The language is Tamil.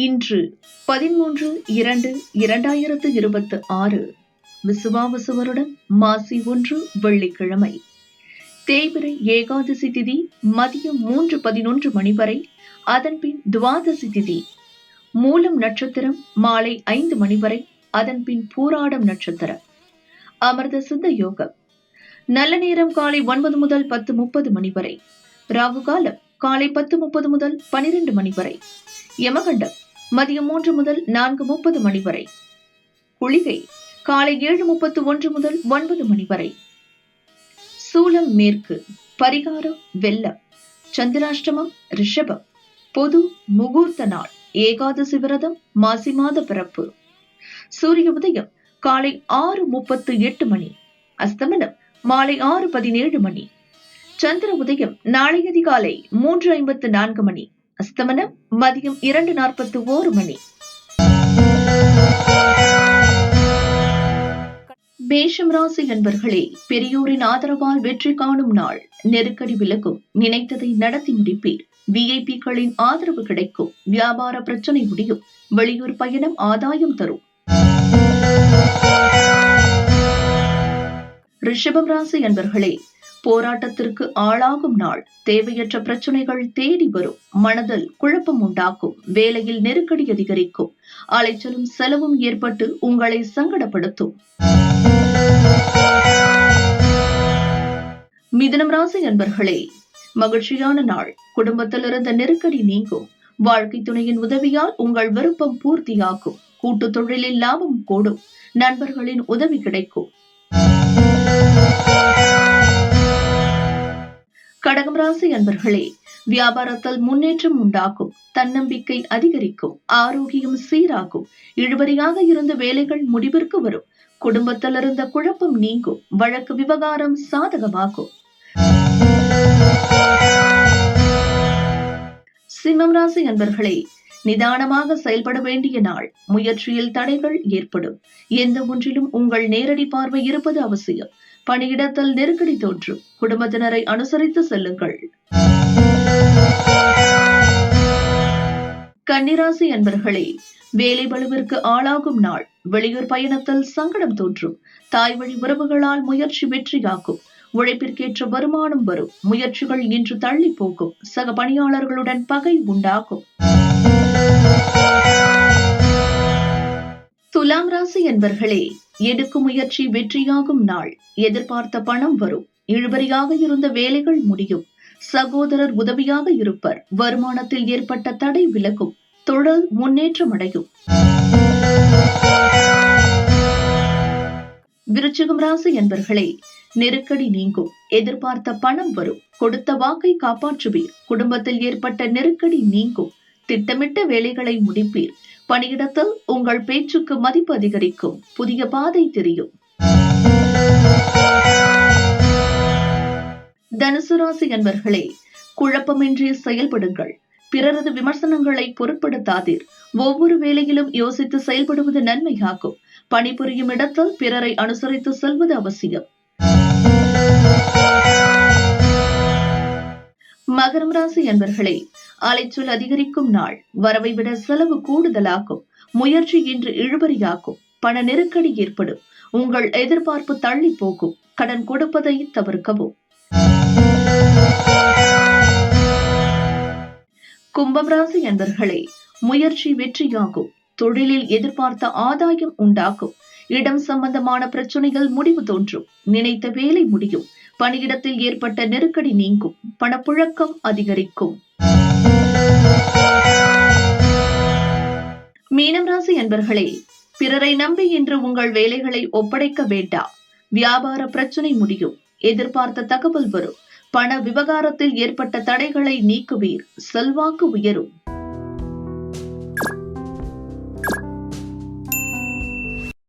இன்று 13/2/2026 விசுவாவசு வருடம் மாசி 1 வெள்ளிக்கிழமை. தேய்பிறை ஏகாதசி திதி மதியம் 3:11 மணி வரை. அதன்பின் துவாதசி திதி மூலம் நட்சத்திரம் மாலை 5 மணி வரை. அதன்பின் பூராடம் நட்சத்திரம். அமிர்த சித்த யோகம். நல்ல நேரம் காலை 9 முதல் 10:30 மணி வரை. ராகு காலம் காலை 10:30 முதல் 12 மணி வரை. யமகண்டம் மதியம் 3 முதல் 4:30 மணி வரை. குளிகை காலை 7:31 முதல் 9 மணி வரை. சூலம் மேற்கு. பரிகாரம் வெள்ளம். சந்திராஷ்டமம் ரிஷபம். பொது முகூர்த்த நாள். ஏகாதசி விரதம். மாசி மாத பிறப்பு. சூரிய உதயம் காலை 6:38 மணி. அஸ்தமனம் மாலை 6:17 மணி. சந்திர உதயம் நாளை அதிகாலை 3:54 மணி. அஸ்தமனம் மதியம் 2:41 மணி. மேஷம் ராசி என்பர்களே, பெரியோரின் ஆதரவால் வெற்றி காணும் நாள். நெருக்கடி விலகும். நினைத்ததை நடத்தி முடிப்பீர். விஐபிக்களின் ஆதரவு கிடைக்கும். வியாபார பிரச்சனை முடியும். வெளியூர் பயணம் ஆதாயம் தரும். ரிஷபம் ராசி என்பர்களே, போராட்டத்திற்கு ஆளாகும் நாள். தேவையற்ற பிரச்சனைகள் தேடி வரும். மனதில் குழப்பம் உண்டாக்கும். வேலையில் நெருக்கடி அதிகரிக்கும். அலைச்சலும் செலவும் ஏற்பட்டு உங்களை சங்கடப்படுத்தும். மிதுனம் ராசி என்பர்களே, மகிழ்ச்சியான நாள். குடும்பத்தில் இருந்த நெருக்கடி நீங்கும். வாழ்க்கை துணையின் உதவியால் உங்கள் விருப்பம் பூர்த்தியாகும். கூட்டு தொழிலில் லாபம் கூடும். நண்பர்களின் உதவி கிடைக்கும். கடகம் ராசி அன்பர்களே, வியாபாரத்தில் முன்னேற்றம் உண்டாகும். தன்னம்பிக்கை அதிகரிக்கும். ஆரோக்கியம் சீராகும். இழுபறியாக இருந்த வேலைகள் முடிவிற்கு வரும். குடும்பத்தில் இருந்த குழப்பம் நீங்கும். வழக்கு விவகாரம் சாதகமாகும். சிம்மம் ராசி அன்பர்களே, நிதானமாக செயல்பட வேண்டிய நாள். முயற்சியில் தடைகள் ஏற்படும். எந்த ஒன்றிலும் உங்கள் நேரடி பார்வை இருப்பது அவசியம். பணியிடத்தில் நெருக்கடி தோன்றும். குடும்பத்தினரை அனுசரித்து செல்லுங்கள். கன்னிராசி அன்பர்களே, வேலை பளுவிற்கு ஆளாகும் நாள். வெளியூர் பயணத்தில் சங்கடம் தோன்றும். தாய் வழி உறவுகளால் முயற்சி வெற்றியாகும். உழைப்பிற்கேற்ற வருமானம் வரும். முயற்சிகள் இன்று தள்ளி போகும். சக பணியாளர்களுடன் பகை உண்டாகும். துலாம் ராசி என்பர்களே, எடுக்கும் முயற்சி வெற்றியாகும் நாள். எதிர்பார்த்த பணம் வரும். இழுபறியாக இருந்த வேலைகள் முடியும். சகோதரர் உதவியாக இருப்பர். வருமானத்தில் ஏற்பட்ட தடை விலகும். தொழில் முன்னேற்றம் அடையும். விருச்சிகம் ராசி என்பர்களே, நெருக்கடி நீங்கும். எதிர்பார்த்த பணம் வரும். கொடுத்த வாக்கை காப்பாற்றுவீர். குடும்பத்தில் ஏற்பட்ட நெருக்கடி நீங்கும். திட்டமிட்ட வேலைகளை முடிப்பீர். பணியிடத்தில் உங்கள் பேச்சுக்கு மதிப்பு அதிகரிக்கும். புதிய பாதை தெரியும். தனுசு ராசி என்பர்களே, குழப்பமின்றி செயல்படுங்கள். பிறரது விமர்சனங்களை பொருட்படுத்தாதீர். ஒவ்வொரு வேலையிலும் யோசித்து செயல்படுவது நன்மையாகும். பணிபுரியும் இடத்தில் பிறரை அனுசரித்து செல்வது அவசியம். மகரம் ராசி என்பர்களே, அலைச்சல் அதிகரிக்கும் நாள். வரவை விட செலவு கூடுதலாகும். முயற்சி இன்று இழுபறியாகும். பண நெருக்கடி ஏற்படும். உங்கள் எதிர்பார்ப்பு தள்ளி போகும். கடன் கொடுப்பதை தவிர்க்கவும். கும்பம் ராசி என்பர்களே, முயற்சி வெற்றியாகும். தொழிலில் எதிர்பார்த்த ஆதாயம் உண்டாகும். இடம் சம்பந்தமான பிரச்சனைகள் முடிவு தோன்றும். நினைத்த வேலை முடியும். பணியிடத்தில் ஏற்பட்ட நெருக்கடி நீங்கும். பணப்புழக்கம் அதிகரிக்கும். மீனம் ராசி என்பர்களே, பிறரை நம்பி இன்று உங்கள் வேலைகளை ஒப்படைக்க வேண்டாம். வியாபார பிரச்சனை முடியும். எதிர்பார்த்த தகவல் வரும். பண விவகாரத்தில் ஏற்பட்ட தடைகளை நீக்குவீர். செல்வாக்கு உயரும்.